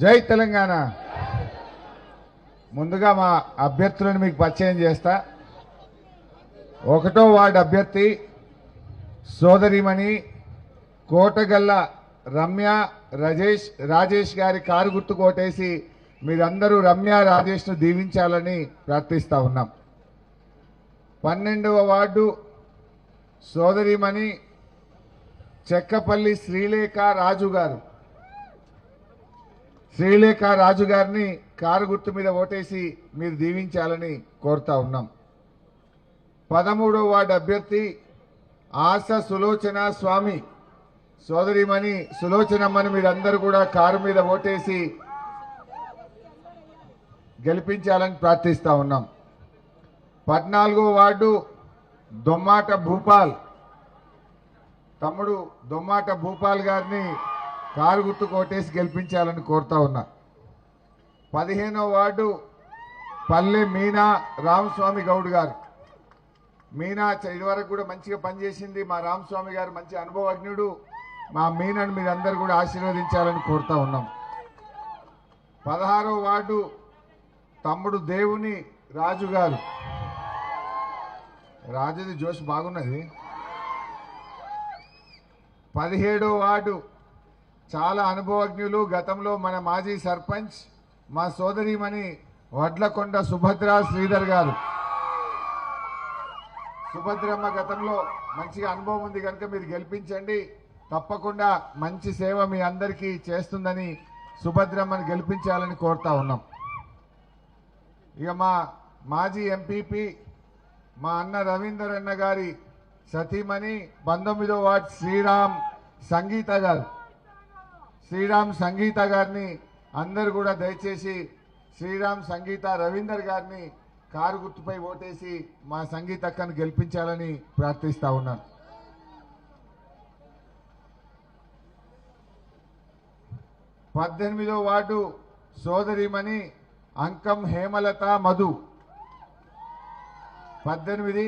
జై తెలంగాణ. ముందుగా మా అభ్యర్థులను మీకు పరిచయం చేస్తా. 1వ వార్డు అభ్యర్థి సోదరిమణి కోటగల్ల రమ్య రాజేష్ గారి కారు గుర్తు కోటేసి మీరందరూ రమ్య రాజేష్ను దీవించాలని ప్రార్థిస్తా ఉన్నాం. 12వ వార్డు సోదరిమణి చెక్కపల్లి శ్రీలేఖ రాజు గారిని కారు గుర్తు మీద ఓటేసి మీరు దీవించాలని కోరుతా ఉన్నాం. 13వ వార్డు అభ్యర్థి ఆశ సులోచన స్వామి సోదరిమణి సులోచనమ్మని మీరందరూ కూడా కారు మీద ఓటేసి గెలిపించాలని ప్రార్థిస్తా ఉన్నాం. 14వ వార్డు దొమ్మాట భూపాల్ తమ్ముడు దొమ్మాట భూపాల్ గారిని కారు గుర్తు కోటేసి గెలిపించాలని కోరుతా ఉన్నా. 15వ వార్డు పల్లె మీనా రామస్వామి గౌడ్ గారు. మీనా ఇదివరకు కూడా మంచిగా పనిచేసింది. మా రామస్వామి గారు మంచి అనుభవజ్ఞుడు. మా మీనాను మీరందరూ కూడా ఆశీర్వదించాలని కోరుతా ఉన్నాం. 16వ వార్డు తమ్ముడు దేవుని రాజు గారు. రాజుది జోష్ బాగున్నది. 17వ వార్డు చాలా అనుభవజ్ఞులు. గతంలో మన మాజీ సర్పంచ్ మా సోదరిమణి వడ్లకొండ సుభద్ర శ్రీధర్ గారు. సుభద్రమ్మ గతంలో మంచిగా అనుభవం ఉంది కనుక మీరు గెలిపించండి. తప్పకుండా మంచి సేవ మీ అందరికీ చేస్తుందని సుభద్రమ్మని గెలిపించాలని కోరుతా ఉన్నాం. ఇక మా మాజీ ఎంపీపీ మా అన్న రవీందర్ అన్న గారి సతీమణి 19వ వార్డు శ్రీరామ్ సంగీత గారిని అందరూ కూడా దయచేసి శ్రీరామ్ సంగీత రవీందర్ గారిని కారు గుర్తుపై ఓటేసి మా సంగీత అక్కను గెలిపించాలని ప్రార్థిస్తా ఉన్నాను. 18వ వార్డు సోదరిమణి అంకం హేమలత మధు. 18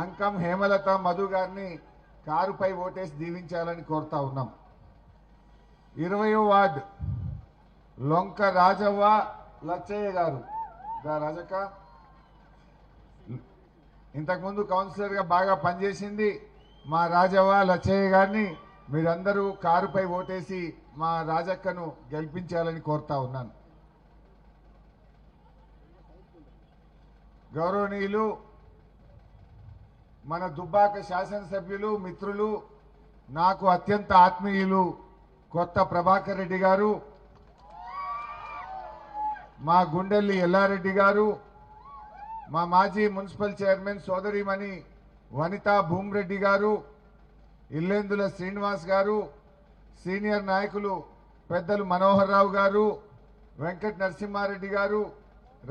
అంకం హేమలత మధు గారిని కారుపై ఓటేసి దీవించాలని కోరుతా ఉన్నాం. 20వ వార్డు లొంక రాజవ్వ లచ్చయ్య గారు. రాజక్క ఇంతకుముందు కౌన్సిలర్గా బాగా పనిచేసింది. మా రాజవ్వ లచ్చయ్య గారిని మీరందరూ కారుపై ఓటేసి మా రాజక్కను గెలిపించాలని కోరుతా ఉన్నాను. గౌరవనీయులు మన దుబ్బాక శాసనసభ్యులు మిత్రులు నాకు అత్యంత ఆత్మీయులు కొత్త ప్రభాకర్ రెడ్డి గారు, మా గుండెల్లి ఎల్లారెడ్డి గారు, మా మాజీ మున్సిపల్ చైర్మన్ సోదరిమణి వనితా భూమిరెడ్డి గారు, ఇల్లేందుల శ్రీనివాస్ గారు, సీనియర్ నాయకులు పెద్దలు మనోహర్ రావు గారు, వెంకట నరసింహారెడ్డి గారు,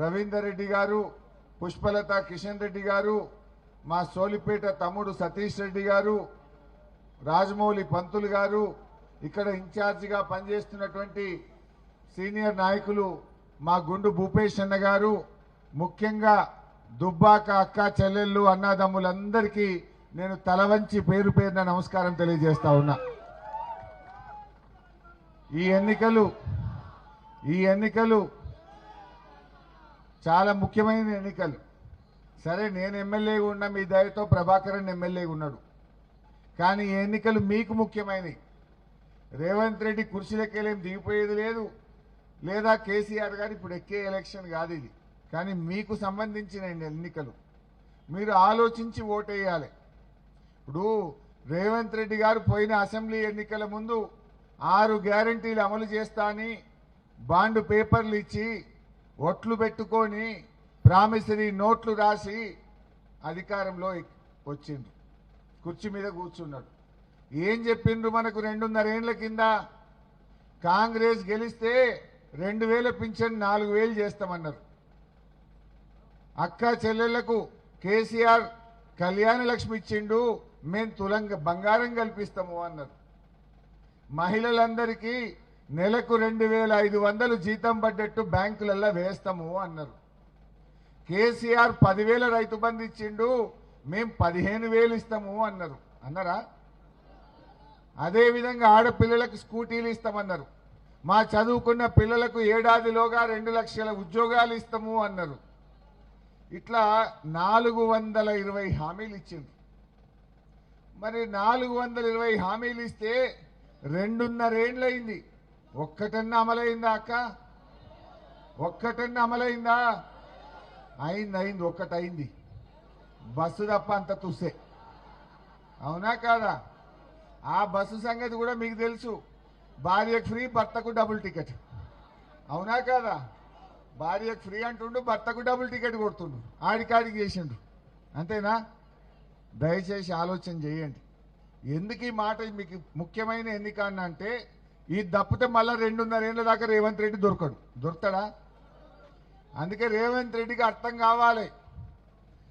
రవీందర్ రెడ్డి గారు, పుష్పలత కిషన్ రెడ్డి గారు, మా సోలిపేట తమ్ముడు సతీష్ రెడ్డి గారు, రాజమౌళి పంతులు గారు, ఇక్కడ ఇన్ఛార్జిగా పనిచేస్తున్నటువంటి సీనియర్ నాయకులు మా గుండు భూపేష్ అన్న గారు, ముఖ్యంగా దుబ్బాక అక్క చెల్లెళ్ళు అన్నదమ్ములందరికీ నేను తల వంచి పేరు పేరున నమస్కారం తెలియజేస్తా ఉన్నా. ఈ ఎన్నికలు చాలా ముఖ్యమైన ఎన్నికలు. సరే నేను ఎమ్మెల్యేగా ఉన్నా, మీ దయతో ప్రభాకరన్ ఎమ్మెల్యేగా ఉన్నాడు. కానీ ఈ ఎన్నికలు మీకు ముఖ్యమైనవి. రేవంత్ రెడ్డి కుర్చీలకెళ్ళేం దిగిపోయేది లేదు, లేదా కేసీఆర్ గారు ఇప్పుడు ఎక్కే ఎలక్షన్ కాదు ఇది. కానీ మీకు సంబంధించిన ఎన్నికలు. మీరు ఆలోచించి ఓటేయాలి. ఇప్పుడు రేవంత్ రెడ్డి గారు పోయిన అసెంబ్లీ ఎన్నికల ముందు 6 గ్యారంటీలు అమలు చేస్తా అని బాండ్ పేపర్లు ఇచ్చి ఒట్లు పెట్టుకొని ప్రామిసరీ నోట్లు రాసి అధికారంలో వచ్చిండ్రు, కుర్చీ మీద కూర్చున్నాడు. ఏం చెప్పిండ్రు మనకు 2.5 ఏళ్ల కింద? కాంగ్రెస్ గెలిస్తే 2000 పింఛన్ 4000 చేస్తామన్నారు. అక్క చెల్లెళ్లకు కేసీఆర్ కళ్యాణ లక్ష్మి ఇచ్చిండు, మేము తులంగా బంగారం కల్పిస్తాము అన్నారు. మహిళలందరికీ నెలకు 2500 జీతం పడ్డట్టు బ్యాంకులలో వేస్తాము అన్నారు. కేసీఆర్ 10,000 రైతు బంధు ఇచ్చిండు, మేము 15,000 ఇస్తాము అన్నారా? అదేవిధంగా ఆడపిల్లలకు స్కూటీలు ఇస్తామన్నారు. మా చదువుకున్న పిల్లలకు ఏడాదిలోగా 2 లక్షల ఉద్యోగాలు ఇస్తాము అన్నారు. ఇట్లా 420 హామీలు ఇచ్చింది. మరి 420 హామీలు ఇస్తే 2.5 ఏళ్ళైంది. ఒక్కటన్నా అమలైందా అక్క? ఒక్కటన్నా అమలైందా? అయింది, ఒక్కటైంది. బస్సు తప్ప అంత తుస్సే. అవునా కాదా? ఆ బస్సు సంగతి కూడా మీకు తెలుసు. భార్యకు ఫ్రీ, భర్తకు డబుల్ టికెట్. అవునా కాదా? భార్యకు ఫ్రీ అంటుండు, భర్తకు డబుల్ టికెట్ కొడుతుండు, ఆడికాడికి చేసిండు. అంతేనా? దయచేసి ఆలోచన చేయండి. ఎందుకు ఈ మాట మీకు ముఖ్యమైన ఎన్నిక అంటే, ఈ తప్పితే మళ్ళీ 2.5 ఏళ్ళ దాకా రేవంత్ రెడ్డి దొరుకుతాడా? అందుకే రేవంత్ రెడ్డికి అర్థం కావాలి.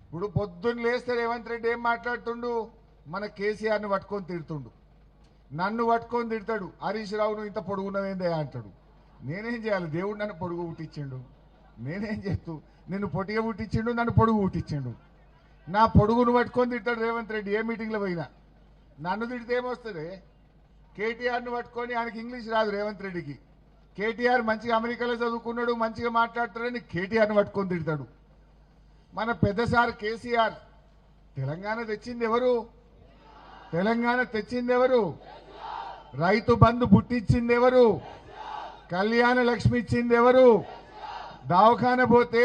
ఇప్పుడు పొద్దున్న లేస్తే రేవంత్ రెడ్డి ఏం మాట్లాడుతుండు? మన కేసీఆర్ని పట్టుకొని తిడుతుండు, నన్ను పట్టుకొని తిడతాడు. హరీష్ రావును ఇంత పొడుగున్నవేందే అంటాడు. నేనేం చేయాలి? దేవుడు నన్ను పొడుగు పుట్టించిండు, నేనేం చేస్తూ? నిన్ను పొట్టిగా పుట్టించిండు, నన్ను పొడుగు పుట్టించిండు. నా పొడుగును పట్టుకొని తిడతాడు రేవంత్ రెడ్డి. ఏ మీటింగ్లో పోయినా నన్ను తిడితే ఏమొస్తుంది? కేటీఆర్ను పట్టుకొని, ఆయనకి ఇంగ్లీష్ రాదు రేవంత్ రెడ్డికి. కేటీఆర్ మంచిగా అమెరికాలో చదువుకున్నాడు, మంచిగా మాట్లాడతాడని కేటీఆర్ను పట్టుకొని తిడతాడు. మన పెద్ద సార్ కేసీఆర్ తెలంగాణ తెచ్చింది ఎవరు? తెలంగాణ తెచ్చింది ఎవరు? రైతు బంధు పుట్టించింది ఎవరు? కళ్యాణ లక్ష్మి ఇచ్చింది ఎవరు? దవాఖాన పోతే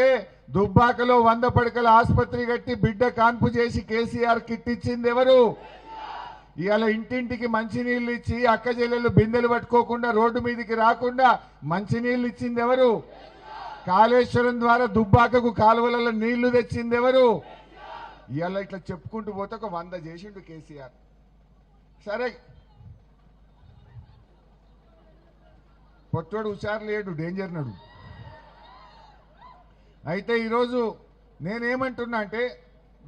దుబ్బాకలో 100 పడకల ఆసుపత్రి కట్టి బిడ్డ కాన్పు చేసి కేసీఆర్ కిట్ ఇచ్చింది ఎవరు? ఇవాళ ఇంటింటికి మంచినీళ్ళు ఇచ్చి అక్క చెల్లెలు బిందెలు పట్టుకోకుండా రోడ్డు మీదకి రాకుండా మంచినీళ్ళు ఇచ్చింది ఎవరు? కాళేశ్వరం ద్వారా దుబ్బాకకు కాలువలలో నీళ్లు తెచ్చింది ఎవరు? ఇవాళ ఇట్లా చెప్పుకుంటూ పోతే ఒక 100 చేసిండు కేసీఆర్. సరే, పొట్టోడు హుషారు లేడు, డేంజర్ నడు. అయితే ఈరోజు నేనేమంటున్నా అంటే,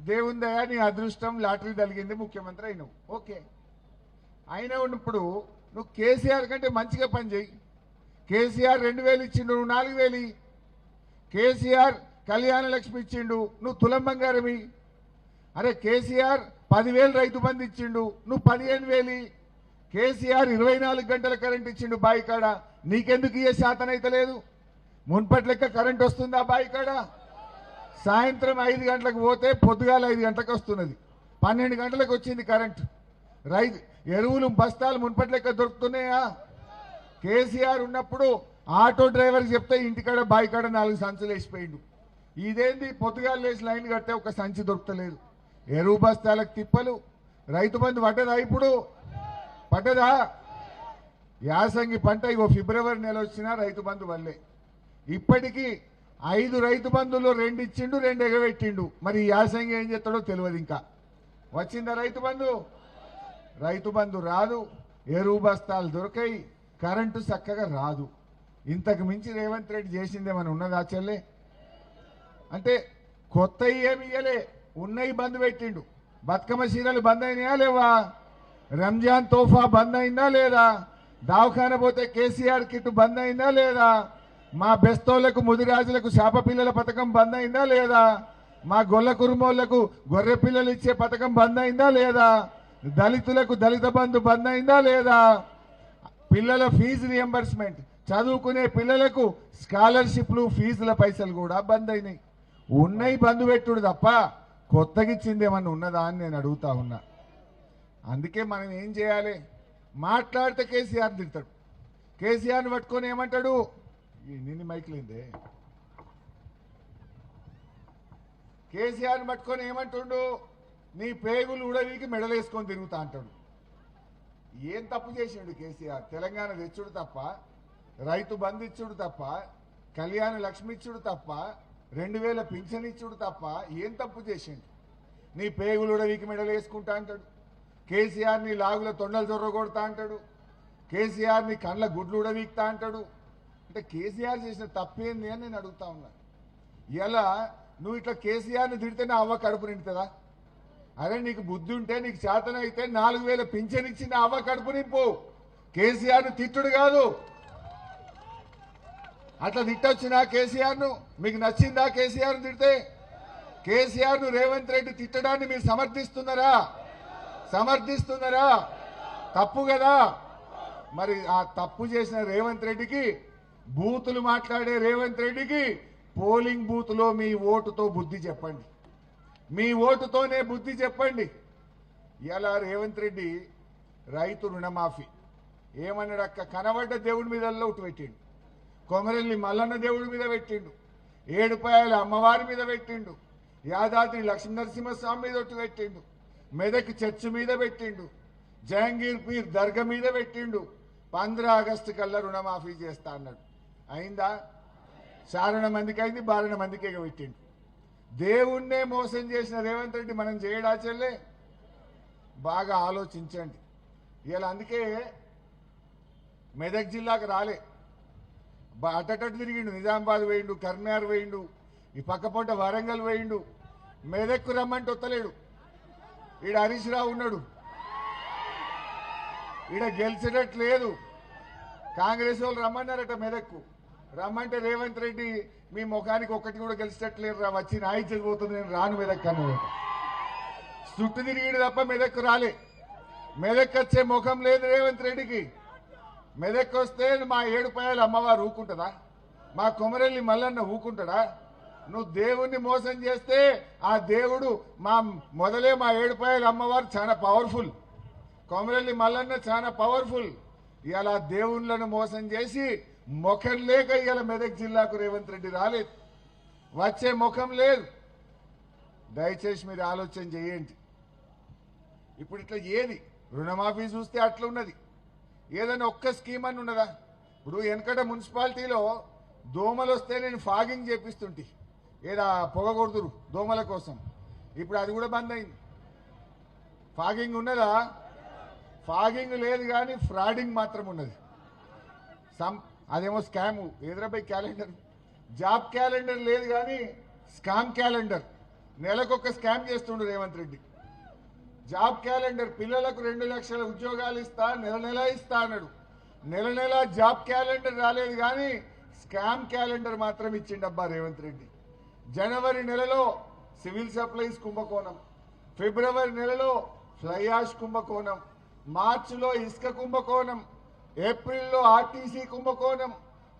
దేవుని దయ నీ అదృష్టం, లాటరీ తగిలింది, ముఖ్యమంత్రి అయినావు. ఓకే, అయినా ఉన్నప్పుడు నువ్వు కేసీఆర్ కంటే మంచిగా పని చేయి. కేసీఆర్ 2000 ఇచ్చిండు, నువ్వు 4000. కేసీఆర్ కళ్యాణ లక్ష్మి ఇచ్చిండు, నువ్వు తులం బంగారమి. అరే కేసీఆర్ 10,000 రైతు బంధు ఇచ్చిండు, నువ్వు 15,000. కేసీఆర్ 24 గంటల కరెంట్ ఇచ్చిండు బాయి కాడ, నీకెందుకు ఇయ్యే శాతం అయితే లేదు? మున్పటి లెక్క కరెంట్ వస్తుందా బాయి కాడ? సాయంత్రం 5 గంటలకు పోతే పొద్దుగాల 5 గంటలకు వస్తున్నది, 12 గంటలకు వచ్చింది కరెంట్. ఎరువులు బస్తాలు మున్పటి లెక్క దొరుకుతున్నాయా? కేసీఆర్ ఉన్నప్పుడు ఆటో డ్రైవర్కి చెప్తే ఇంటికాడ బాయి కాడ 4 సంచులు వేసిపోయిండు. ఇదేంది? పొద్దుగాల లేచి లైన్ కడితే ఒక సంచి దొరుకుతలేదు. ఎరువు బస్తాలకు తిప్పలు. రైతు బంధు పడ్డదా? ఇప్పుడు పడ్డదా? యాసంగి పంట ఇగో ఫిబ్రవరి నెల వచ్చినా రైతు బంధు వల్లే. ఇప్పటికీ 5 రైతు బంధులు 2 ఇచ్చిండు, 2 ఎగబెట్టిండు. మరి యాసంగి ఏం చేస్తాడో తెలియదు. ఇంకా వచ్చిందా రైతు బంధు? రైతు బంధు రాదు, ఎరువు బస్తాలు దొరకాయి, కరెంటు చక్కగా రాదు. ఇంతకు మించి రేవంత్ రెడ్డి చేసిందేమని ఉన్నదా చెల్లె? అంటే కొత్త ఏమి ఇయ్యలే, ఉన్నవి బంద్ పెట్టిండు. బతుకమ్మ చీరలు బంద్ అయినాయా లేవా? రంజాన్ తోఫా బంద్ అయిందా లేదా? దవాఖాన పోతే కేసీఆర్ కిట్ బంద్ అయిందా లేదా? మా బెస్తోళ్లకు ముదిరాజులకు శాప పిల్లల పథకం బంద్ అయిందా లేదా? మా గొల్ల కురుమోళ్లకు గొర్రె పిల్లలు ఇచ్చే పథకం బంద్ అయిందా లేదా? దళితులకు దళిత బంధు బంద్ అయిందా లేదా? పిల్లల ఫీజు రియంబర్స్మెంట్, చదువుకునే పిల్లలకు స్కాలర్షిప్లు, ఫీజుల పైసలు కూడా బంద్ అయినాయి. ఉన్నాయి బంద్ పెట్టుడు తప్ప కొత్తగా ఇచ్చిందేమన్నా ఉన్నదా అని నేను అడుగుతా ఉన్నా. అందుకే మనం ఏం చేయాలి? మాట్లాడితే కేసీఆర్ తిడతాడు. కేసీఆర్ని పట్టుకొని ఏమంటాడు? నిన్ను మైకులేందే. కేసీఆర్ని పట్టుకొని ఏమంటుండు? నీ పేగులు ఉడవీకి మెడలేసుకొని తిరుగుతా అంటాడు. ఏం తప్పు చేసిండు కేసీఆర్? తెలంగాణ తెచ్చుడు తప్ప, రైతు బంధు ఇచ్చుడు తప్ప, కళ్యాణ లక్ష్మి ఇచ్చుడు తప్ప, 2000 పింఛన్ ఇచ్చుడు తప్ప ఏం తప్పు చేసిండు? నీ పేగులు ఉడవీకి మెడలేసుకుంటా అంటాడు. కేసీఆర్ ని లాగుల తొండలు చొర్రగొడతా అంటాడు. కేసీఆర్ ని కండ్ల గుడ్లు ఉడవీక్తా అంటాడు. అంటే కేసీఆర్ చేసిన తప్పేంది అని నేను అడుగుతా ఉన్నా. ఇలా నువ్వు ఇట్లా కేసీఆర్ని తిడితే నా అవ్వ కడుపు నిండుతుందా? అరే నీకు బుద్ధి ఉంటే, నీకు చేతన అయితే 4000 పింఛన్ ఇచ్చి నా అవ్వ కడుపు నింపు. కేసీఆర్ను తిట్టుడు కాదు. అట్లా తిట్టొచ్చినా కేసీఆర్ను? మీకు నచ్చిందా కేసీఆర్ను తిడితే? కేసీఆర్ను రేవంత్ రెడ్డి తిట్టడాన్ని మీరు సమర్థిస్తున్నారా? సమర్థిస్తున్నారా? తప్పు కదా. మరి ఆ తప్పు చేసిన రేవంత్ రెడ్డికి, బూతులు మాట్లాడే రేవంత్ రెడ్డికి పోలింగ్ బూత్లో మీ ఓటుతో బుద్ధి చెప్పండి. మీ ఓటుతోనే బుద్ధి చెప్పండి. ఇలా రేవంత్ రెడ్డి రైతు రుణమాఫీ ఏమన్నాడు అక్క, కనబడ్డ దేవుడి మీద ఒట్టు పెట్టిండు. కొమరెల్లి మల్లన్న దేవుడి మీద పెట్టిండు, ఏడుపాయల అమ్మవారి మీద పెట్టిండు, యాదాద్రి లక్ష్మీనరసింహస్వామి మీద ఒట్టు పెట్టిండు, మెదక్ చర్చి మీద పెట్టిండు, జహంగీర్ పీర్ దర్గా మీద పెట్టిండు. 15 ఆగస్టు కల్లా రుణమాఫీ చేస్తా అన్నాడు. అయిందా? చారణ మందికి అయింది, 12 మందికి ఎగబెట్టిండు. దేవుణ్ణే మోసం చేసిన రేవంత్ రెడ్డి మనం చేయడా చెల్లే? బాగా ఆలోచించండి. ఇలా అందుకే మెదక్ జిల్లాకు రాలే, అటటు తిరిగిండు. నిజామాబాద్ వేయిండు, కర్నార్ వేయిండు, ఈ పక్కపొంట వరంగల్ వేయిండు. మెదక్కు రమ్మంటే వత్తలేడు. ఈడ హరీష్ రావు ఉన్నాడు, ఈడ గెలిచేటట్టు లేదు. కాంగ్రెస్ వాళ్ళు రమ్మన్నారట మెదక్కు. రమ్మంటే రేవంత్ రెడ్డి మీ ముఖానికి ఒక్కటి కూడా గెలిచేటట్లేరు రా, వచ్చి నా ఇచ్చేది పోతుంది, నేను రాను మెదక్ అన్నాడు. చుట్టూ తిరిగిడు తప్ప మెదక్కు రాలే. మెదక్ వచ్చే ముఖం లేదు రేవంత్ రెడ్డికి. మెదక్ వస్తే మా ఏడుపాయల అమ్మవారు ఊకుంటుందా? మా కొమరెల్లి మల్లన్న ఊకుంటాడా? నువ్వు దేవుణ్ణి మోసం చేస్తే ఆ దేవుడు మొదలే మా ఏడుపాయల అమ్మవారు చాలా పవర్ఫుల్, కొమరెల్లి మల్లన్న చాలా పవర్ఫుల్. ఇలా దేవుళ్ళను మోసం చేసి ముఖం లేక ఇవాళ మెదక్ జిల్లాకు రేవంత్ రెడ్డి రాలేదు, వచ్చే ముఖం లేదు. దయచేసి మీరు ఆలోచన చేయండి. ఇప్పుడు ఇట్లా ఏది రుణమాఫీ చూస్తే అట్లా ఉన్నది. ఏదైనా ఒక్క స్కీమ్ అని ఉన్నదా? ఇప్పుడు వెనకట మున్సిపాలిటీలో దోమలు వస్తే నేను ఫాగింగ్ చేపిస్తుంటే, ఏదా పొగ కొడుతురు దోమల కోసం. ఇప్పుడు అది కూడా బంద్ అయింది. ఫాగింగ్ ఉన్నదా? ఫాగింగ్ లేదు కానీ ఫ్రాడింగ్ మాత్రం ఉన్నది. అదేమో scam, Hyderabad calendar, job calendar లేదు కానీ స్కామ్ క్యాలెండర్. నెలకొక స్కామ్ చేస్తుండ్రు రేవంత్ రెడ్డి. జాబ్ క్యాలెండర్, పిల్లలకు 2 లక్షల ఉద్యోగాలు ఇస్తా, నెల నెల ఇస్తా అన్నాడు. నెల నెల జాబ్ క్యాలెండర్ రాలేదు కానీ స్కామ్ క్యాలెండర్ మాత్రం ఇచ్చిండబ్బా రేవంత్ రెడ్డి. జనవరి నెలలో సివిల్ సప్లైస్ కుంభకోణం, ఫిబ్రవరి నెలలో ఫ్లై యాష్ కుంభకోణం, మార్చిలో ఇసుక కుంభకోణం, ఏప్రిల్లో ఆర్టీసీ కుంభకోణం,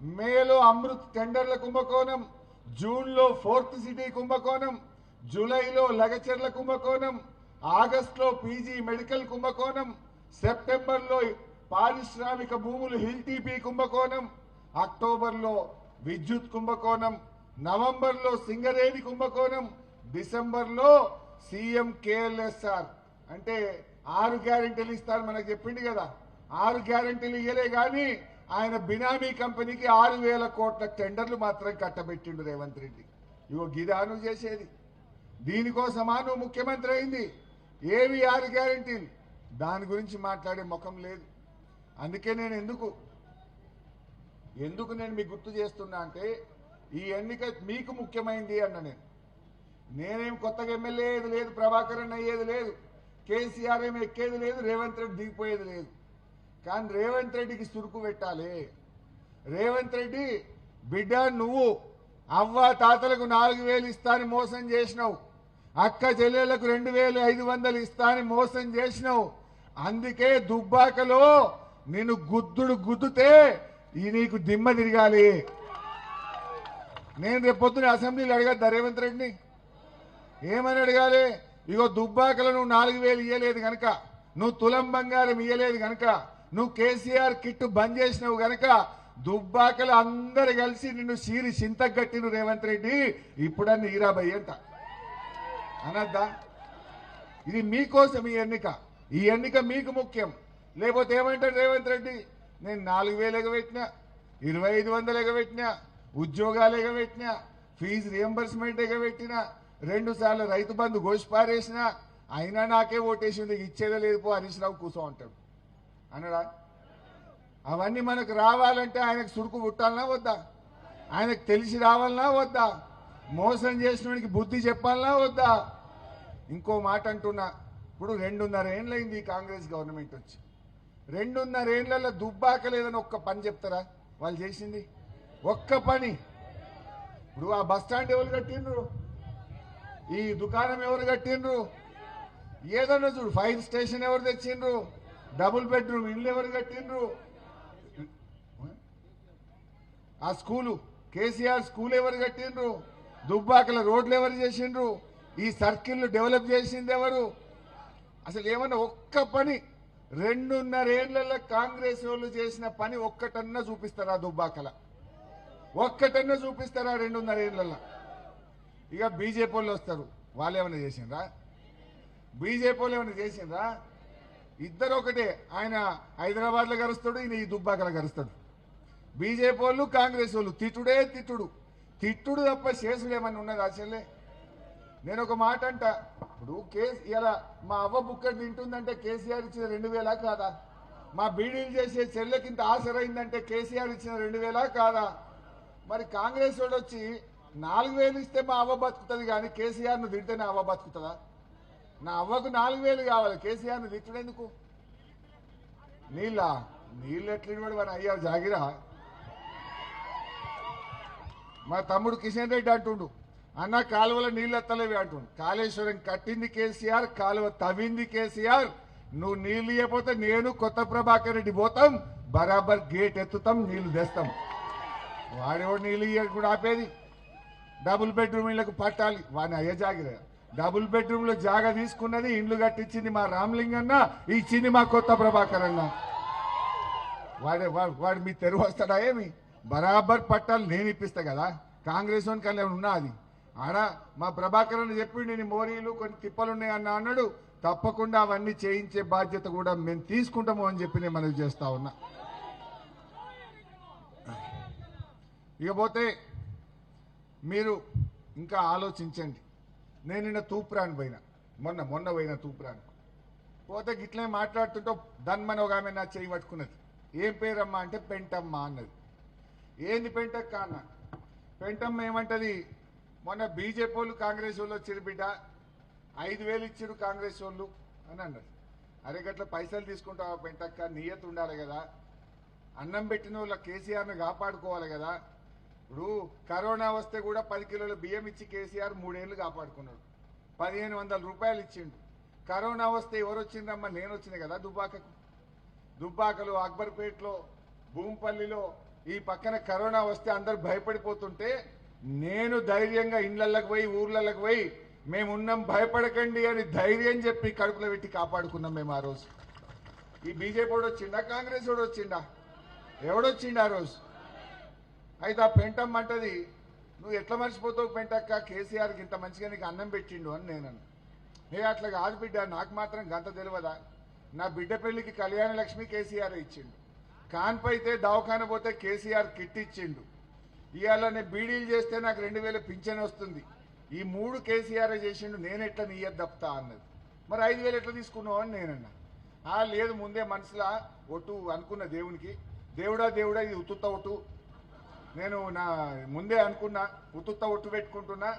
మేలో అమృత్ టెండర్ల కుంభకోణం, జూన్లో 4th సిటీ కుంభకోణం, జూలైలో లగచర్ల కుంభకోణం, ఆగస్టులో పీజీ మెడికల్ కుంభకోణం, సెప్టెంబర్లో పారిశ్రామిక భూములు హిల్ టీపీ కుంభకోణం, అక్టోబర్లో విద్యుత్ కుంభకోణం, నవంబర్లో సింగరేణి కుంభకోణం, డిసెంబర్లో సీఎం కేఎల్ఎస్ఆర్ అంటే 6 గ్యారెంటీలు ఇస్తారు మనకు చెప్పింది కదా. 6 గ్యారెంటీలు ఇయ్యలే కానీ ఆయన బినామీ కంపెనీకి 6,000 కోట్ల టెండర్లు మాత్రం కట్టబెట్టిండు రేవంత్ రెడ్డి. ఇగో గిదాను చేసేది. దీనికోసమా నువ్వు ముఖ్యమంత్రి అయింది? ఏవి 6 గ్యారెంటీలు? దాని గురించి మాట్లాడే ముఖం లేదు. అందుకే నేను ఎందుకు నేను మీకు గుర్తు చేస్తున్నా అంటే, ఈ ఎన్నిక మీకు ముఖ్యమైంది అన్న. నేనేం కొత్తగా ఎమ్మెల్యే అయ్యేది లేదు, ప్రభాకరన్ అయ్యేది లేదు, కేసీఆర్ ఏమి ఎక్కేది లేదు, రేవంత్ రెడ్డి దిగిపోయేది లేదు. కానీ రేవంత్ రెడ్డికి సురుకు పెట్టాలి. రేవంత్ రెడ్డి బిడ్డ, నువ్వు అవ్వ తాతలకు 4,000 ఇస్తాని మోసం చేసినావు, అక్క చెల్లెళ్లకు 2,500 ఇస్తాని మోసం చేసినావు. అందుకే దుబ్బాకలో నిన్ను గుద్దుతే నీకు దిమ్మ తిరగాలి. నేను రేపొద్దున అసెంబ్లీలో అడగద్దా రేవంత్ రెడ్డిని? ఏమని అడగాలి? ఇగో దుబ్బాకలో నువ్వు 4,000 ఇయ్యలేదు కనుక, నువ్వు తులం బంగారం ఇయ్యలేదు కనుక, నువ్వు కేసీఆర్ కిట్టు బంద్ చేసినావు కనుక దుబ్బాకలు అందరు కలిసి నిన్ను సీరి చింతగట్టిను రేవంత్ రెడ్డి, ఇప్పుడన్నీ ఈరాబయ్య అంట అనద్దా? ఇది మీకోసం ఈ ఎన్నిక. ఈ ఎన్నిక మీకు ముఖ్యం. లేకపోతే ఏమంటాడు రేవంత్ రెడ్డి? నేను 4,000 ఎగబెట్టినా, 2,500 ఎగబెట్టినా, ఉద్యోగాలు ఎగబెట్టినా, ఫీజు రియంబర్స్మెంట్ ఎగబెట్టినా, 2 సార్లు రైతు బంధు గోష్పారేసినా, అయినా నాకే ఓటేసింది, ఇచ్చేదే లేదు పో హరీష్ రావు కూర్చో అంటాడు అన్నాడా? అవన్నీ మనకు రావాలంటే ఆయనకు సురుకు పుట్టాలనా వద్దా? ఆయనకు తెలిసి రావాలనా వద్దా? మోసం చేసిన వాడికి బుద్ధి చెప్పాలనా వద్దా? ఇంకో మాట అంటున్నా, ఇప్పుడు 2.5 ఏళ్ళైంది ఈ కాంగ్రెస్ గవర్నమెంట్ వచ్చి. 2.5 ఏళ్లలో దుబ్బాక లేదని ఒక్క పని చెప్తారా వాళ్ళు చేసింది? ఒక్క పని. ఇప్పుడు ఆ బస్ స్టాండ్ ఎవరు కట్టిండ్రు? ఈ దుకాణం ఎవరు కట్టిండ్రు? ఏదన్నా చూడు, ఫైర్ స్టేషన్ ఎవరు తెచ్చిండ్రు? డబుల్ బెడ్రూమ్ ఇల్లు ఎవరు కట్టిండ్రు? ఆ స్కూలు కేసీఆర్ స్కూల్ ఎవరు కట్టిండ్రు? దుబ్బాకల రోడ్లు ఎవరు చేసిండ్రు? ఈ సర్కిల్ డెవలప్ చేసింది ఎవరు? అసలు ఏమన్నా ఒక్క పని 2.5 ఏళ్లలో కాంగ్రెస్ వాళ్ళు చేసిన పని ఒక్కటన్నా చూపిస్తారా? దుబ్బాకల ఒక్కటన్నా చూపిస్తారా 2.5 ఏళ్లలో? ఇక బీజేపీ వాళ్ళు వస్తారు, వాళ్ళు ఏమైనా చేసిండ్రా? బీజేపీ వాళ్ళు ఏమైనా చేసిండ్రా? ఇద్దరు ఒకటే, ఆయన హైదరాబాద్లో గరుస్తాడు, ఈయన ఈ దుబ్బాకల గరుస్తాడు. బీజేపీ వాళ్ళు కాంగ్రెస్ వాళ్ళు తిట్టుడే తిట్టుడు తిట్టుడు తప్ప చేసుడు ఏమన్నా ఉన్నది అసలే? నేను ఒక మాట అంట, ఇప్పుడు ఇలా మా అవ్వ బుక్కడి తింటుందంటే కేసీఆర్ ఇచ్చిన 2,000 కాదా? మా బీడీలు చేసే చెల్లెకింత ఆసరైందంటే కేసీఆర్ ఇచ్చిన 2,000 కాదా? మరి కాంగ్రెస్ వాడు వచ్చి 4,000 ఇస్తే మా అవ్వ బతుకుతుంది, కానీ కేసీఆర్ను తిడితే నా అవ్వ బతుకుతుందా? నా అవ్వకు 4,000 కావాలి, కేసీఆర్ను తిట్టుడెందుకు? నీళ్ళు ఎట్లా వాడు అయ్యా జాగిరా. మా తమ్ముడు కిషన్ రెడ్డి అంటుండు, అన్న కాలువల నీళ్ళు ఎత్తలేవి అంటుండు. కాళేశ్వరం కట్టింది కేసీఆర్, కాలువ తవ్వింది కేసీఆర్. నువ్వు నీళ్ళు ఇవ్వకపోతే నేను కొత్త ప్రభాకర్ రెడ్డి పోతాం, బరాబర్ గేట్ ఎత్తుతాం, నీళ్లు తెస్తాం. వాడేవాడు నీళ్ళు ఇయ్య కూడా ఆపేది. డబుల్ బెడ్రూమ్ ఇళ్లకు పట్టాలి, వాడిని అయ్యే జాగిర. డబుల్ బెడ్రూమ్ లో జాగా తీసుకున్నది, ఇండ్లు కట్టించింది మా రామలింగన్న, ఇచ్చింది మా కొత్త ప్రభాకర్ అన్న. వాడు మీ తెరువు వస్తాడా ఏమి? బరాబర్ పట్టాలు నేను ఇప్పిస్తా కదా. కాంగ్రెస్ వానికి అలా ఉన్నా అది ఆడ మా ప్రభాకర్ అని చెప్పి నేను మోరీలు కొన్ని తిప్పలున్నాయన్న అన్నాడు. తప్పకుండా అవన్నీ చేయించే బాధ్యత కూడా మేము తీసుకుంటాము అని చెప్పి నేను మనవి చేస్తా ఉన్నా. ఇకపోతే మీరు ఇంకా ఆలోచించండి. నేను నిన్న తూప్రాన్ పోయినా, మొన్న పోయినా తూప్రాన్ పోతే గిట్లే మాట్లాడుతుంటే దన్మని ఒక ఆమె నా చేయి పట్టుకున్నది. ఏం పేరమ్మా అంటే పెంటమ్మ అన్నది. ఏంది పెంటక్క అన్న? పెంటమ్మ ఏమంటది, మొన్న బీజేపీ వాళ్ళు కాంగ్రెస్ వాళ్ళు వచ్చారు బిడ్డ, 5,000 ఇచ్చారు కాంగ్రెస్ వాళ్ళు అని అన్నది. అరే గట్ల పైసలు తీసుకుంటావా పెంటక్క? నియత ఉండాలి కదా. అన్నం పెట్టిన వాళ్ళ కేసీఆర్ను కాపాడుకోవాలి కదా. ఇప్పుడు కరోనా వస్తే కూడా 10 కిలోల బియ్యం ఇచ్చి కేసీఆర్ 3 ఏళ్ళు కాపాడుకున్నాడు. 1,500 రూపాయలు ఇచ్చిండు. కరోనా వస్తే ఎవరు వచ్చిందమ్మా? నేను వచ్చిన కదా దుబ్బాకకు. దుబ్బాకలో, అక్బర్పేటలో, భూంపల్లిలో ఈ పక్కన కరోనా వస్తే అందరు భయపడిపోతుంటే నేను ధైర్యంగా ఇళ్లకి పోయి ఊర్లకి పోయి మేమున్నాం భయపడకండి అని ధైర్యం చెప్పి కడుపులో పెట్టి కాపాడుకున్నాం మేము ఆ రోజు. ఈ బీజేపీ వాడు వచ్చిండా? కాంగ్రెస్ వాడు వచ్చిండా? ఎవడొచ్చిండు ఆ రోజు? అయితే ఆ పెంటమ్మ అంటది, నువ్వు ఎట్లా మర్చిపోతావు పెంటక్క, కేసీఆర్కి ఇంత మంచిగా నీకు అన్నం పెట్టిండు అని నేనన్నా. అట్లా కాదు బిడ్డ, నాకు మాత్రం గంత తెలియదా? నా బిడ్డ పెళ్లికి కళ్యాణ లక్ష్మి కేసీఆర్ ఇచ్చిండు. కాన్పు అయితే దవాఖాన పోతే కేసీఆర్ కిట్ ఇచ్చిండు. ఇవాళ నేను బీడీలు చేస్తే నాకు 2,000 పింఛన్ వస్తుంది. ఈ 3 కేసీఆర్ చేసిండు, నేను ఎట్లా నీయద్దు తప్పుతా అన్నది. మరి 5,000 ఎట్లా తీసుకున్నావు అని నేనన్నా. లేదు ముందే మనసులా ఒట్టు అనుకున్న దేవునికి, దేవుడా దేవుడా ఇది ఉత్తుత్త ఒట్టు, నేను నా ముందే అనుకున్నా, ఉత్తుత్త ఒట్టు పెట్టుకుంటున్నా,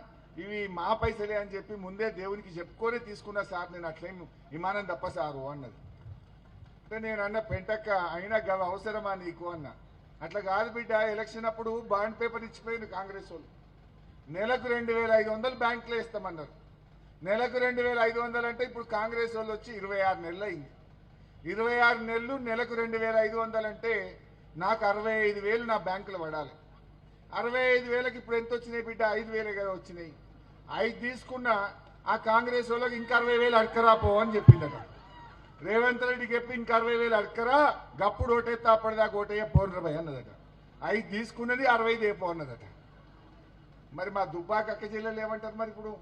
ఇవి మా పైసలే అని చెప్పి ముందే దేవునికి చెప్పుకొని తీసుకున్నా సార్, నేను అట్లేం విమానం తప్ప సారు అన్నది. అంటే నేను అన్న పెంటక్క అయినా గవ అవసరమా నీకు అన్న. అట్లా కాదు బిడ్డ, ఎలక్షన్ అప్పుడు బాండ్ పేపర్ ఇచ్చిపోయింది కాంగ్రెస్ వాళ్ళు. నెలకు 2,500 బ్యాంకులో ఇస్తామన్నారు. నెలకు 2,500 అంటే ఇప్పుడు కాంగ్రెస్ వాళ్ళు వచ్చి 26 నెలలు అయింది. 26 నెలలు నెలకు 2,500 అంటే నాకు 65,000 నా బ్యాంకులో పడాలి. 65,000కి ఇప్పుడు ఎంత వచ్చినాయి బిడ్డ? 5,000 కదా వచ్చినాయి. 5 తీసుకున్నా ఆ కాంగ్రెస్ వాళ్ళకి ఇంకా 60,000 అడకరాపో అని చెప్పిందట. రేవంత్ రెడ్డికి చెప్పి ఇంకా 60,000 అడకరా, గప్పుడు ఓటేస్తా అప్పటిదాకా ఓటేయ పోనరభై అన్నదట. 5 తీసుకున్నది 65 ఏపో అన్నదట. మరి మా దుబ్బాక అక్క జిల్లాలు ఏమంటారు మరి? ఇప్పుడు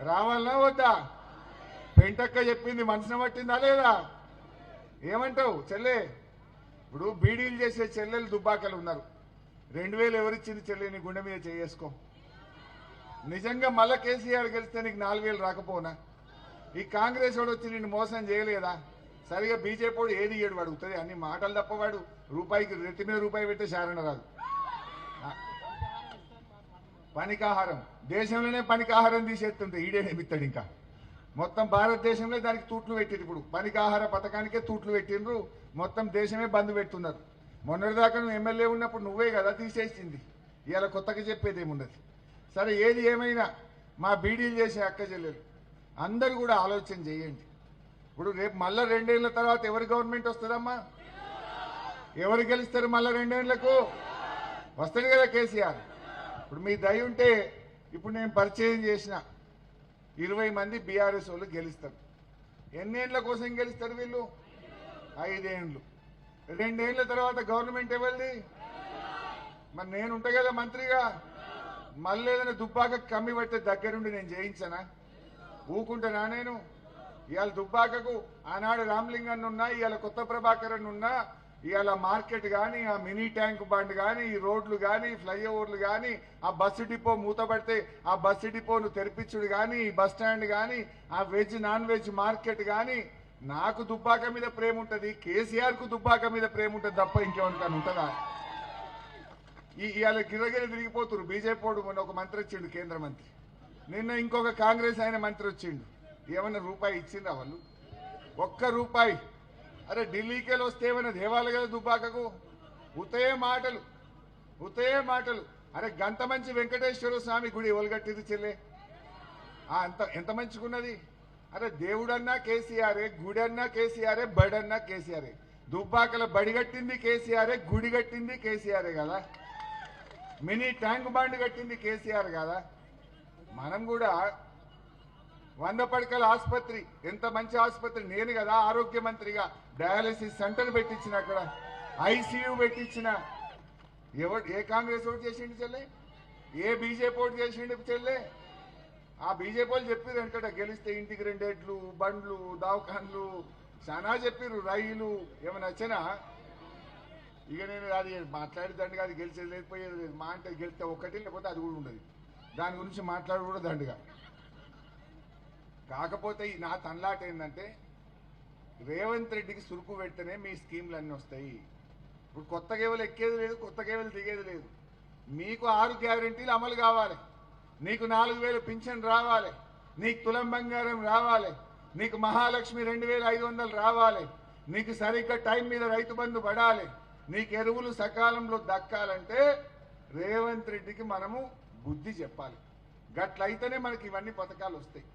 రావాలనా వద్దా? పెంటక్క చెప్పింది మనసున పట్టిందా లేదా? ఏమంటావు చెల్లె? ఇప్పుడు బీడీలు చేసే చెల్లెలు దుబ్బాకలు ఉన్నారు. 2,000 ఎవరిచ్చింది చెల్లె? నీ గుండె మీద చేసుకో. నిజంగా మళ్ళా కేసీఆర్ గెలిస్తే నీకు 4,000 రాకపోనా? ఈ కాంగ్రెస్ వాడు వచ్చి నిన్ను మోసం చేయలేదా? సరిగా బీజేపీ వాడు ఏది ఇయ్యడు, అడుగుతుంది అన్ని మాటలు తప్ప. వాడు రూపాయికి రెత్తి మీద రూపాయి పెట్టే శారణ రాదు. పనికాహారం దేశంలోనే పనికాహారం తీసేస్తుంటే ఈడేమిస్తాడు? ఇంకా మొత్తం భారతదేశంలో దానికి తూట్లు పెట్టిండ్రు. ఇప్పుడు పనికాహార పథకానికే తూట్లు పెట్టిండ్రు. మొత్తం దేశమే బంద్ పెడుతున్నారు. మొన్నటిదాకా నువ్వు ఎమ్మెల్యే ఉన్నప్పుడు నువ్వే కదా తీసేసింది. ఇవాళ కొత్తగా చెప్పేది ఏముండదు. సరే ఏది ఏమైనా మా బీడీలు చేసే అక్క చెల్లెలు అందరూ కూడా ఆలోచన చేయండి. ఇప్పుడు రేపు మళ్ళా 2 ఏళ్ల తర్వాత ఎవరి గవర్నమెంట్ వస్తుందమ్మా? ఎవరు గెలుస్తారు మళ్ళా 2 ఏళ్లకు? వస్తాడు కదా కేసీఆర్. ఇప్పుడు మీ దయ ఉంటే ఇప్పుడు నేను పరిచయం చేసిన 20 మంది బీఆర్ఎస్ వాళ్ళు గెలుస్తారు. ఎన్నేళ్ల కోసం గెలుస్తారు వీళ్ళు? 5 ఏండ్లు. 2 ఏళ్ల తర్వాత గవర్నమెంట్ ఎవరిది? మరి నేను ఉంటా కదా మంత్రిగా. మళ్ళీ ఏదైనా దుబ్బాక కమ్మి పడితే దగ్గరుండి నేను చేయించనా? ఊకుంటానా నేను? ఇవాళ దుబ్బాకకు ఆనాడు రామలింగన్ ఉన్నా, ఇవాళ కొత్త ప్రభాకరన్ ఉన్నా, ఇవాళ మార్కెట్ కానీ, ఆ మినీ ట్యాంక్ బండ్ కానీ, ఈ రోడ్లు కానీ, ఫ్లైఓవర్లు కానీ, ఆ బస్సు డిపో మూతపడితే ఆ బస్సు డిపోను తెరిపించుడు కానీ, ఈ బస్ స్టాండ్ కానీ, ఆ వెజ్ నాన్ వెజ్ మార్కెట్ కానీ, నాకు దుబ్బాక మీద ప్రేమ ఉంటుంది, కేసీఆర్ కు దుబ్బాక మీద ప్రేమ ఉంటుంది తప్ప ఇంకేమన్నా ఉంటుందా? ఇవాళ గిరగిర తిరిగిపోతున్నారు. బీజేపీ వాడు మొన్న ఒక మంత్రి వచ్చిండు, కేంద్ర మంత్రి. నిన్న ఇంకొక కాంగ్రెస్ ఆయన మంత్రి వచ్చిండు. ఏమన్నా రూపాయి ఇచ్చిండ్రా వాళ్ళు? ఒక్క రూపాయి. అరే ఢిల్లీకి వెళ్ళి వస్తే ఏమైనా దేవాలి కదా దుబ్బాకకు? ఉతే మాటలు, ఉతే మాటలు. అరే గంత మంచి వెంకటేశ్వర స్వామి గుడి ఎవరు కట్టింది చెల్లె? ఎంత మంచిగున్నది. అరే దేవుడన్నా కేసీఆరే, గుడి అన్నా కేసీఆరే, బడి అన్నా కేసీఆరే. దుబ్బాకల బడి కట్టింది కేసీఆరే, గుడి కట్టింది కేసీఆరే కదా. మినీ ట్యాంక్ బండ్ కట్టింది కేసీఆర్ కదా. మనం కూడా 100 పడకల ఆసుపత్రి, ఎంత మంచి ఆసుపత్రి. నేను కదా ఆరోగ్య మంత్రిగా డయాలసిస్ సెంటర్ పెట్టించిన, అక్కడ ఐసీయూ పెట్టించిన. ఏ కాంగ్రెస్ ఓటు చేసిండు చెల్లె? ఏ బీజేపీ ఓటు చేసిండు చెల్లె? ఆ బీజేపీ వాళ్ళు చెప్పారు వెనకట గెలిస్తే ఇంటికి 2 ఎడ్లు, బండ్లు, దవాఖాన్లు చాలా చెప్పారు, రైలు. ఏమైనా వచ్చినా ఇక నేను అది మాట్లాడేదండి, అది గెలిచేది లేకపోయేది లేదు. మా అంటే గెలిస్తే ఒకటి, లేకపోతే అది కూడా ఉండదు. దాని గురించి మాట్లాడు కూడా దండుగా. కాకపోతే నా తన్లాట ఏంటంటే రేవంత్ రెడ్డికి సురుకు పెడితేనే మీ స్కీమ్లు అన్నీ వస్తాయి. ఇప్పుడు కొత్త కేవలు ఎక్కేది లేదు, కొత్త కేవలు దిగేది లేదు. మీకు 6 గ్యారెంటీలు అమలు కావాలి, నీకు 4000 పింఛన్ రావాలి, నీకు తులం బంగారం రావాలి, నీకు మహాలక్ష్మి 2500 రావాలి, నీకు సరిగ్గా టైం మీద రైతు బంధు పడాలి, నీకు ఎరువులు సకాలంలో దక్కాలంటే రేవంత్ రెడ్డికి మనము బుద్ధి చెప్పాలి. గట్లయితేనే మనకి ఇవన్నీ పథకాలు వస్తాయి.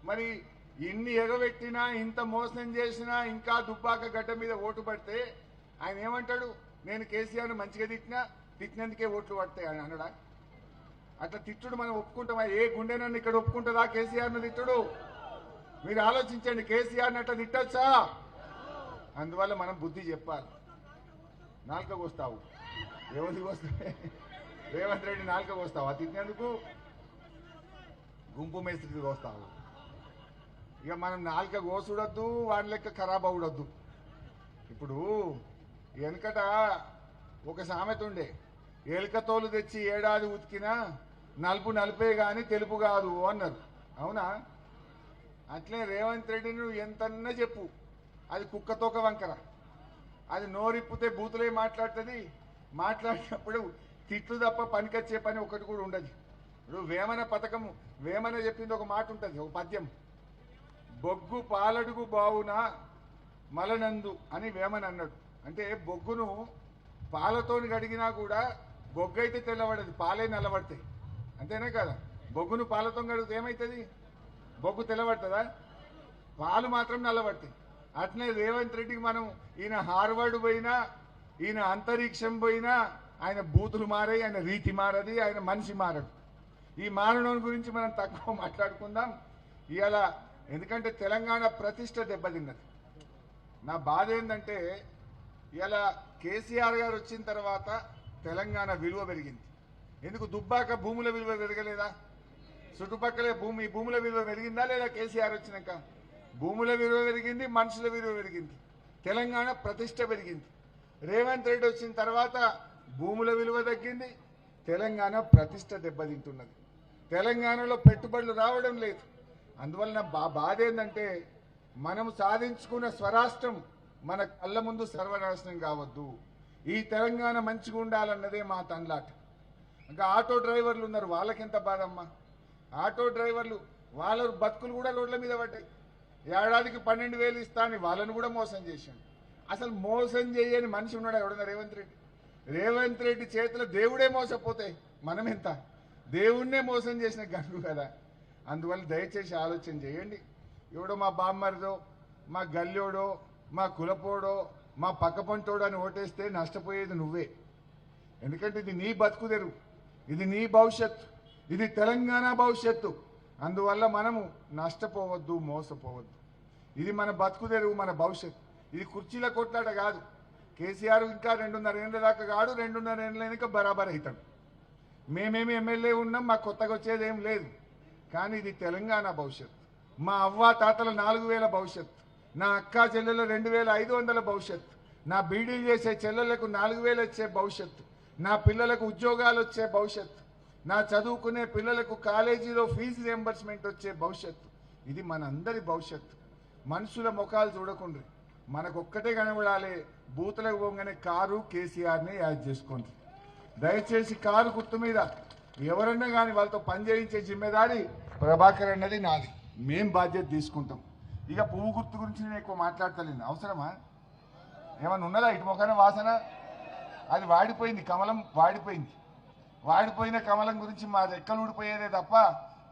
మరి ఇన్ని ఎగబెట్టినా, ఇంత మోసం చేసినా, ఇంకా దుబ్బాక గడ్డ మీద ఓటు పడితే ఆయన ఏమంటాడు? నేను కేసీఆర్ను మంచిగా తిట్టినందుకే ఓట్లు పడతాయి అని అనడా? అట్లా తిట్టుడు మనం ఒప్పుకుంటామా? ఏ గుండెనన్ను ఇక్కడ ఒప్పుకుంటుందా కేసీఆర్ను తిట్టుడు? మీరు ఆలోచించండి, కేసీఆర్ని అట్లా తిట్టొచ్చా? అందువల్ల మనం బుద్ధి చెప్పాలి. నాలుకకు వస్తావు, ఎవరికి వస్తాయి? రేవంత్ రెడ్డి నాలుకకు వస్తావు, అది తిట్టినందుకు గుంపు మేస్త్రికి వస్తావు. ఇక మనం నాలుక కోసుడొద్దు, వాడి లెక్క ఖరాబ్ అవుడొద్దు. ఇప్పుడు వెనకట ఒక సామెత ఉండే, ఎలుకతోలు తెచ్చి ఏడాది ఉతికినా నలుపు నలిపే గాని తెలుపు కాదు అన్నారు. అవునా? అట్లే రేవంత్ రెడ్డి నువ్వు ఎంతన్నా చెప్పు, అది కుక్కతోక వంకర. అది నోరిప్పితే బూతులే మాట్లాడుతుంది. మాట్లాడినప్పుడు తిట్లు తప్ప పనికొచ్చే పని ఒకటి కూడా ఉండదు. ఇప్పుడు వేమన పథకము, వేమన చెప్పింది ఒక మాట ఉంటుంది, ఒక పద్యం. బొగ్గు పాలడుగు బావున మలనందు అని వేమన అన్నాడు. అంటే బొగ్గును పాలతోని గడిగినా కూడా బొగ్గు అయితే తెల్లబడదు, పాలే నల్లబడతాయి. అంతేనా కదా? బొగ్గును పాలతో గడిగితే ఏమవుతుంది? బొగ్గు తెల్లబడుతుందా? పాలు మాత్రం నల్లబడతాయి. అట్లనే రేవంత్ రెడ్డికి మనం ఈయన హార్వర్డ్ పోయినా, ఈయన అంతరిక్షం పోయినా, ఆయన బూతులు మారాయి, ఆయన రీతి మారది, ఆయన మనిషి మారడు. ఈ మారడం గురించి మనం తక్కువ మాట్లాడుకుందాం ఇవాళ. ఎందుకంటే తెలంగాణ ప్రతిష్ట దెబ్బతిన్నది. నా బాధ ఏంటంటే ఇవాళ కేసీఆర్ గారు వచ్చిన తర్వాత తెలంగాణ విలువ పెరిగింది. ఎందుకు? దుబ్బాక భూముల విలువ పెరగలేదా? చుట్టుపక్కల భూముల విలువ పెరిగిందా లేదా? కేసీఆర్ వచ్చినాక భూముల విలువ పెరిగింది, మనుషుల విలువ పెరిగింది, తెలంగాణ ప్రతిష్ట పెరిగింది. రేవంత్ రెడ్డి వచ్చిన తర్వాత భూముల విలువ తగ్గింది, తెలంగాణ ప్రతిష్ట దెబ్బతింటున్నది. తెలంగాణలో పెట్టుబడులు రావడం లేదు. అందువల్ల నా బాధ ఏంటంటే మనం సాధించుకున్న స్వరాష్ట్రం మన కళ్ళ ముందు సర్వనాశనం కావద్దు. ఈ తెలంగాణ మంచిగా ఉండాలన్నదే మా తన్లాట. ఇంకా ఆటో డ్రైవర్లు ఉన్నారు, వాళ్ళకెంత బాధమ్మా. ఆటో డ్రైవర్లు వాళ్ళ బతుకులు కూడా రోడ్ల మీద పడ్డాయి. ఏడాదికి 12,000 ఇస్తా అని వాళ్ళను కూడా మోసం చేశాను. అసలు మోసం చేయని మనిషి ఉన్నాడు ఎవడన్నా? రేవంత్ రెడ్డి. రేవంత్ రెడ్డి చేతిలో దేవుడే మోసపోతే మనం ఎంత? దేవుణ్ణే మోసం చేసిన గండు కదా. అందువల్ల దయచేసి ఆలోచన చేయండి. ఎవడో మా బామ్మరిదో, మా గల్లోడో, మా కులపోడో, మా పక్క పంటోడో అని ఓటేస్తే నష్టపోయేది నువ్వే. ఎందుకంటే ఇది నీ బతుకు తెరువు, ఇది నీ భవిష్యత్తు, ఇది తెలంగాణ భవిష్యత్తు. అందువల్ల మనము నష్టపోవద్దు, మోసపోవద్దు. ఇది మన బతుకు తెరువు, మన భవిష్యత్తు. ఇది కుర్చీల కొట్లాట కాదు. కేసీఆర్ ఇంకా 2.5 ఏళ్ళ దాకా కాడు, 2.5 ఏళ్ళ వెనుక బరాబర్ అవుతాడు. మేమేమి ఎమ్మెల్యే ఉన్నాం, మాకు కొత్తగా వచ్చేది ఏం లేదు. కానీ ఇది తెలంగాణ భవిష్యత్తు. మా అవ్వ తాతల 4000 భవిష్యత్తు, నా అక్క చెల్లెల 2500 భవిష్యత్తు, నా బీడీలు చేసే చెల్లెలకు 4000 వచ్చే భవిష్యత్తు, నా పిల్లలకు ఉద్యోగాలు వచ్చే భవిష్యత్తు, నా చదువుకునే పిల్లలకు కాలేజీలో ఫీజు రియంబర్స్మెంట్ వచ్చే భవిష్యత్తు. ఇది మనందరి భవిష్యత్తు. మనుషుల ముఖాలు చూడకుండా మనకొక్కటే కనబడాలి. బూతులకు పోగానే కారు కేసీఆర్ని యాడ్ చేసుకోండి. దయచేసి కారు గుర్తు మీద ఎవరన్నా కానీ వాళ్ళతో పనిచేయించే జిమ్మెదారి ప్రభాకర్ అన్నది నాది. మేం బాధ్యత తీసుకుంటాం. ఇక పువ్వు గుర్తు గురించి నేను ఎక్కువ మాట్లాడతలేను. అవసరమా? ఏమన్నా ఉన్నదా ఇటు మొక్కన వాసన? అది వాడిపోయింది, కమలం వాడిపోయింది. వాడిపోయిన కమలం గురించి మా రెక్కలు ఊడిపోయేదే తప్ప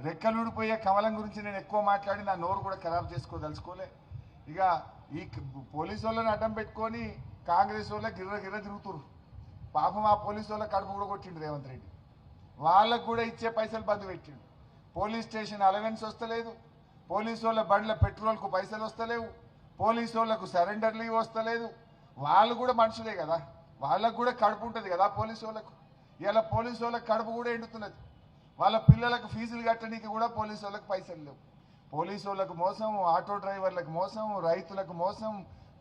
రెక్కలు ఊడిపోయే కమలం గురించి నేను ఎక్కువ మాట్లాడి నా నోరు కూడా ఖరాబ్ చేసుకోదలుచుకోలే. ఇక ఈ పోలీసు వాళ్ళని అడ్డం పెట్టుకొని కాంగ్రెస్ వాళ్ళ గిర్ర గిర్ర తిరుగుతురు. పాపం ఆ పోలీసు వాళ్ళ కడుపు కూడా కొట్టిండు రేవంత్ రెడ్డి. వాళ్ళకు కూడా ఇచ్చే పైసలు బంద్ పెట్టిండు. పోలీస్ స్టేషన్ అలవెన్స్ వస్తలేదు, పోలీసు వాళ్ళ బండ్ల పెట్రోల్కు పైసలు వస్తలేవు, పోలీసు వాళ్ళకు సరెండర్ లీవ్ వస్తలేదు. వాళ్ళు కూడా మనుషులే కదా, వాళ్ళకు కూడా కడుపు ఉంటుంది కదా పోలీసు వాళ్ళకు. ఇలా పోలీసు వాళ్ళకి కడుపు కూడా ఎండుతున్నది. వాళ్ళ పిల్లలకు ఫీజులు కట్టడానికి కూడా పోలీసు వాళ్ళకి పైసలు లేవు. పోలీసు వాళ్ళకు మోసం, ఆటో డ్రైవర్లకు మోసం, రైతులకు మోసం,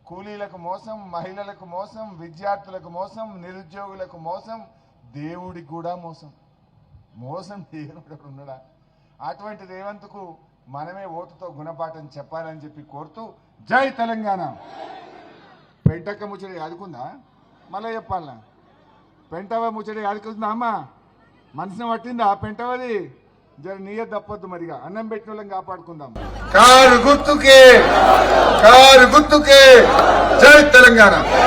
కూలీలకు మోసం, మహిళలకు మోసం, విద్యార్థులకు మోసం, నిరుద్యోగులకు మోసం, దేవుడికి కూడా మోసం. మోసం దేవుడు ఉన్నాడా? అటువంటి రేవంత్కు మనమే ఓటుతో గుణపాఠం చెప్పాలని చెప్పి కోరుతూ జై తెలంగాణ. పెంటక్క ముచ్చడి ఆదుకుందా? మళ్ళీ చెప్పాలా? పెంటవ ముచ్చడి ఆదుకుందా అమ్మా? మనసుని పట్టిందా పెంటవది? జర నీయ తప్పొద్దు. మరిగా అన్నం పెట్టిన వాళ్ళని కాపాడుకుందాం. కారు గుర్తుకే, కారు గుర్తుకే, జై తెలంగాణ.